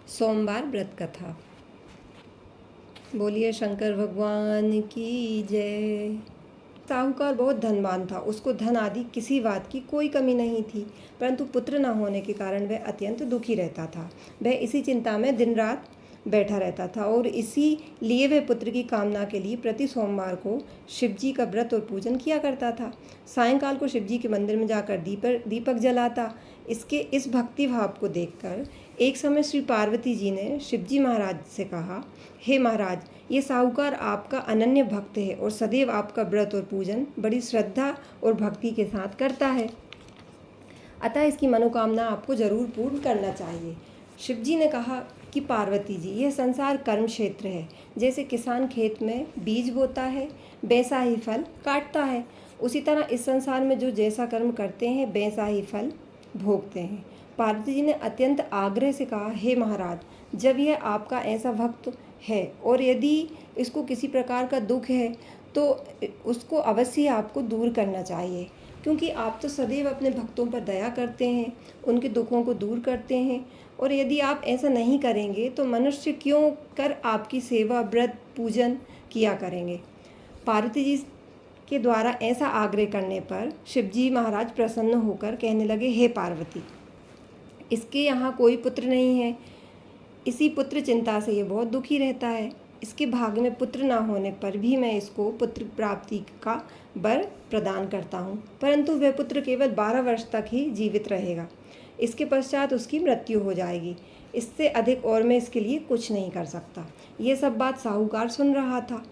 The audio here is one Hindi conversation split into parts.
सोमवार व्रत कथा। बोलिए शंकर भगवान की जय। साहूकार बहुत धनवान था, उसको धन आदि किसी बात की कोई कमी नहीं थी, परंतु पुत्र न होने के कारण वह अत्यंत दुखी रहता था। वह इसी चिंता में दिन रात बैठा रहता था और इसी लिए वह पुत्र की कामना के लिए प्रति सोमवार को शिवजी का व्रत और पूजन किया करता था। सायंकाल को शिवजी के मंदिर में जाकर दीपक जलाता। इसके इस भक्ति भाव को देखकर एक समय श्री पार्वती जी ने शिवजी महाराज से कहा, हे महाराज, ये साहूकार आपका अनन्य भक्त है और सदैव आपका व्रत और पूजन बड़ी श्रद्धा और भक्ति के साथ करता है, अतः इसकी मनोकामना आपको जरूर पूर्ण करना चाहिए। शिवजी ने कहा कि पार्वती जी, यह संसार कर्म क्षेत्र है। जैसे किसान खेत में बीज बोता है, वैसा ही फल काटता है, उसी तरह इस संसार में जो जैसा कर्म करते हैं वैसा ही फल भोगते हैं। पार्वती जी ने अत्यंत आग्रह से कहा, हे महाराज, जब यह आपका ऐसा भक्त है और यदि इसको किसी प्रकार का दुख है तो उसको अवश्य आपको दूर करना चाहिए, क्योंकि आप तो सदैव अपने भक्तों पर दया करते हैं, उनके दुखों को दूर करते हैं, और यदि आप ऐसा नहीं करेंगे तो मनुष्य क्यों कर आपकी सेवा व्रत पूजन किया करेंगे। पार्वती जी के द्वारा ऐसा आग्रह करने पर शिवजी महाराज प्रसन्न होकर कहने लगे, हे पार्वती, इसके यहाँ कोई पुत्र नहीं है, इसी पुत्र चिंता से ये बहुत दुखी रहता है। इसके भाग्य में पुत्र ना होने पर भी मैं इसको पुत्र प्राप्ति का वर प्रदान करता हूँ, परंतु वह पुत्र केवल 12 वर्ष तक ही जीवित रहेगा। इसके पश्चात उसकी मृत्यु हो जाएगी। इससे अधिक और मैं इसके लिए कुछ नहीं कर सकता। ये सब बात साहूकार सुन रहा था।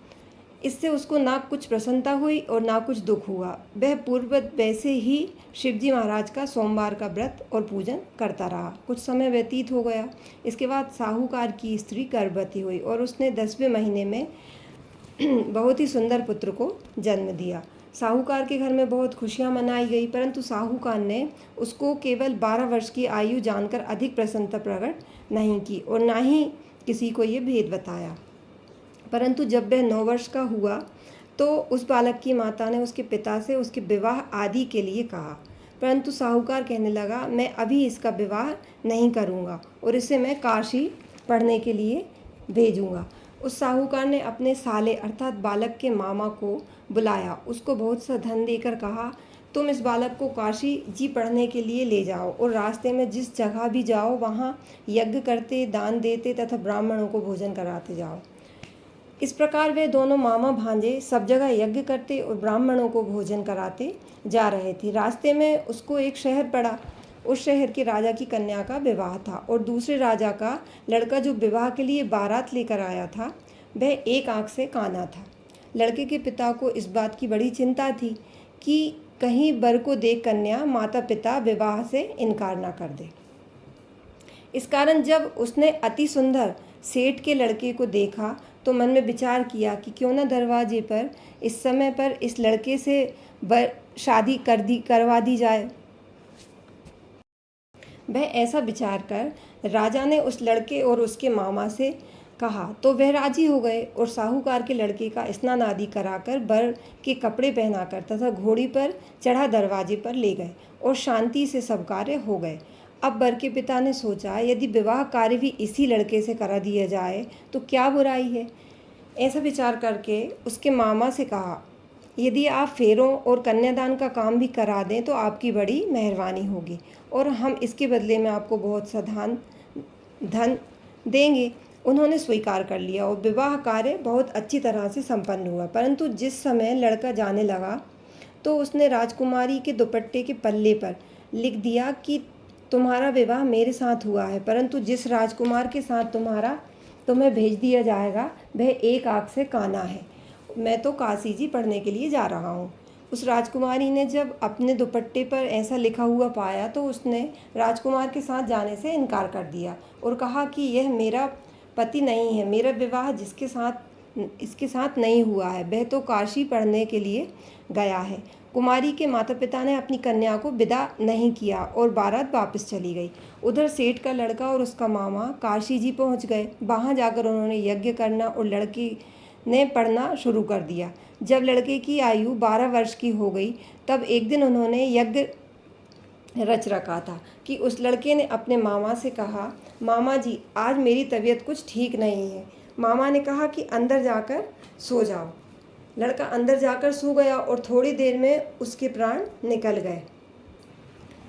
इससे उसको ना कुछ प्रसन्नता हुई और ना कुछ दुख हुआ। वह पूर्ववत वैसे ही शिवजी महाराज का सोमवार का व्रत और पूजन करता रहा। कुछ समय व्यतीत हो गया। इसके बाद साहूकार की स्त्री गर्भवती हुई और उसने 10वें महीने में बहुत ही सुंदर पुत्र को जन्म दिया। साहूकार के घर में बहुत खुशियां मनाई गई, परंतु साहूकार ने उसको केवल 12 वर्ष की आयु जानकर अधिक प्रसन्नता प्रकट नहीं की और ना ही किसी को ये भेद बताया। परंतु जब वह 9 वर्ष का हुआ तो उस बालक की माता ने उसके पिता से उसके विवाह आदि के लिए कहा, परंतु साहूकार कहने लगा, मैं अभी इसका विवाह नहीं करूँगा और इसे मैं काशी पढ़ने के लिए भेजूँगा। उस साहूकार ने अपने साले अर्थात बालक के मामा को बुलाया, उसको बहुत सा धन देकर कहा, तुम इस बालक को काशी जी पढ़ने के लिए ले जाओ और रास्ते में जिस जगह भी जाओ वहाँ यज्ञ करते, दान देते तथा ब्राह्मणों को भोजन कराते जाओ। इस प्रकार वे दोनों मामा भांजे सब जगह यज्ञ करते और ब्राह्मणों को भोजन कराते जा रहे थे। रास्ते में उसको एक शहर पड़ा। उस शहर के राजा की कन्या का विवाह था और दूसरे राजा का लड़का जो विवाह के लिए बारात लेकर आया था वह एक आंख से काना था। लड़के के पिता को इस बात की बड़ी चिंता थी कि कहीं वर को देख कन्या माता पिता विवाह से इनकार ना कर दे। इस कारण जब उसने अति सुंदर सेठ के लड़के को देखा तो मन में विचार किया कि क्यों न दरवाजे पर इस समय पर इस लड़के से शादी करवा दी जाए। वह ऐसा विचार कर राजा ने उस लड़के और उसके मामा से कहा तो वह राजी हो गए और साहूकार के लड़के का स्नान आदि कराकर वर के कपड़े पहनाकर तथा घोड़ी पर चढ़ा दरवाजे पर ले गए और शांति से सब कार्य हो गए। अब वर के पिता ने सोचा, यदि विवाह कार्य भी इसी लड़के से करा दिया जाए तो क्या बुराई है। ऐसा विचार करके उसके मामा से कहा, यदि आप फेरों और कन्यादान का काम भी करा दें तो आपकी बड़ी मेहरबानी होगी और हम इसके बदले में आपको बहुत सा धन देंगे। उन्होंने स्वीकार कर लिया और विवाह कार्य बहुत अच्छी तरह से संपन्न हुआ। परंतु जिस समय लड़का जाने लगा तो उसने राजकुमारी के दुपट्टे के पल्ले पर लिख दिया कि तुम्हारा विवाह मेरे साथ हुआ है, परंतु जिस राजकुमार के साथ तुम्हें भेज दिया जाएगा वह एक आंख से काना है। मैं तो काशी जी पढ़ने के लिए जा रहा हूँ। उस राजकुमारी ने जब अपने दुपट्टे पर ऐसा लिखा हुआ पाया तो उसने राजकुमार के साथ जाने से इनकार कर दिया और कहा कि यह मेरा पति नहीं है, मेरा विवाह इसके साथ नहीं हुआ है, वह तो काशी पढ़ने के लिए गया है। कुमारी के माता पिता ने अपनी कन्या को विदा नहीं किया और बारात वापस चली गई। उधर सेठ का लड़का और उसका मामा काशी जी पहुंच गए। वहां जाकर उन्होंने यज्ञ करना और लड़की ने पढ़ना शुरू कर दिया। जब लड़के की आयु 12 वर्ष की हो गई तब एक दिन उन्होंने यज्ञ रच रखा था कि उस लड़के ने अपने मामा से कहा, मामा जी आज मेरी तबीयत कुछ ठीक नहीं है। मामा ने कहा कि अंदर जाकर सो जाओ। लड़का अंदर जाकर सो गया और थोड़ी देर में उसके प्राण निकल गए।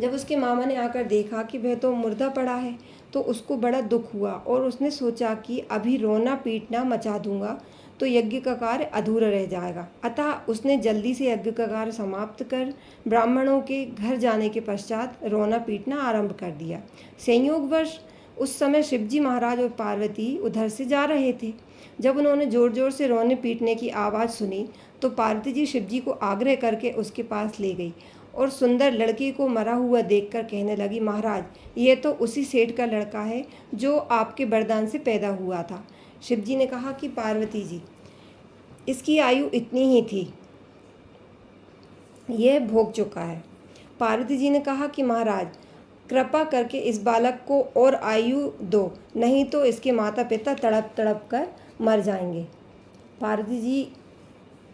जब उसके मामा ने आकर देखा कि वह तो मुर्दा पड़ा है तो उसको बड़ा दुख हुआ और उसने सोचा कि अभी रोना पीटना मचा दूंगा तो यज्ञ का कार्य अधूरा रह जाएगा। अतः उसने जल्दी से यज्ञ का कार्य समाप्त कर ब्राह्मणों के घर जाने के पश्चात रोना पीटना आरंभ कर दिया। संयोगवश उस समय शिवजी महाराज और पार्वती उधर से जा रहे थे। जब उन्होंने जोर जोर से रोने पीटने की आवाज़ सुनी तो पार्वती जी शिवजी को आग्रह करके उसके पास ले गई और सुंदर लड़के को मरा हुआ देखकर कहने लगी, महाराज ये तो उसी सेठ का लड़का है जो आपके वरदान से पैदा हुआ था। शिवजी ने कहा कि पार्वती जी इसकी आयु इतनी ही थी, यह भोग चुका है। पार्वती जी ने कहा कि महाराज कृपा करके इस बालक को और आयु दो, नहीं तो इसके माता पिता तड़प तड़प कर मर जाएंगे। पार्वती जी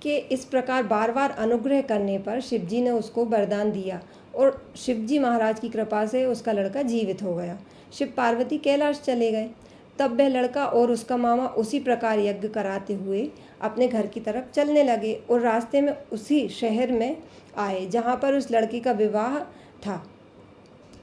के इस प्रकार बार बार अनुग्रह करने पर शिवजी ने उसको वरदान दिया और शिवजी महाराज की कृपा से उसका लड़का जीवित हो गया। शिव पार्वती कैलाश चले गए। तब वह लड़का और उसका मामा उसी प्रकार यज्ञ कराते हुए अपने घर की तरफ चलने लगे और रास्ते में उसी शहर में आए जहाँ पर उस लड़के का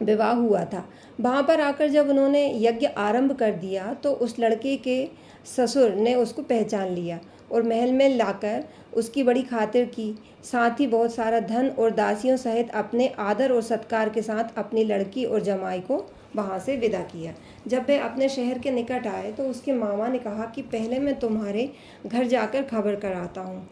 विवाह हुआ था। वहाँ पर आकर जब उन्होंने यज्ञ आरंभ कर दिया तो उस लड़के के ससुर ने उसको पहचान लिया और महल में लाकर उसकी बड़ी खातिर की। साथ ही बहुत सारा धन और दासियों सहित अपने आदर और सत्कार के साथ अपनी लड़की और जमाई को वहाँ से विदा किया। जब वे अपने शहर के निकट आए तो उसके मामा ने कहा कि पहले मैं तुम्हारे घर जाकर खबर कराता हूँ।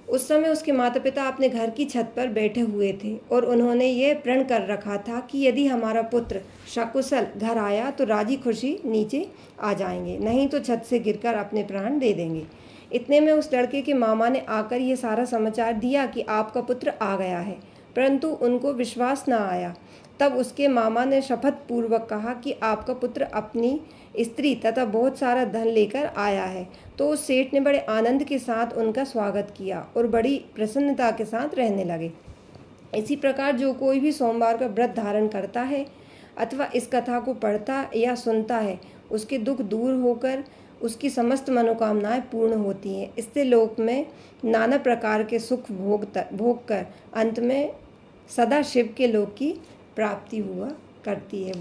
उस समय उसके माता पिता अपने घर की छत पर बैठे हुए थे और उन्होंने ये प्रण कर रखा था कि यदि हमारा पुत्र सकुशल घर आया तो राजी खुशी नीचे आ जाएंगे, नहीं तो छत से गिरकर अपने प्राण दे देंगे। इतने में उस लड़के के मामा ने आकर ये सारा समाचार दिया कि आपका पुत्र आ गया है, परंतु उनको विश्वास न आया। तब उसके मामा ने शपथ पूर्वक कहा कि आपका पुत्र अपनी स्त्री तथा बहुत सारा धन लेकर आया है। तो उस सेठ ने बड़े आनंद के साथ उनका स्वागत किया और बड़ी प्रसन्नता के साथ रहने लगे। इसी प्रकार जो कोई भी सोमवार का व्रत धारण करता है अथवा इस कथा को पढ़ता या सुनता है उसके दुख दूर होकर उसकी समस्त मनोकामनाएं पूर्ण होती हैं। इससे लोक में नाना प्रकार के सुख भोग कर अंत में सदा शिव के लोक की प्राप्ति हुआ करती है।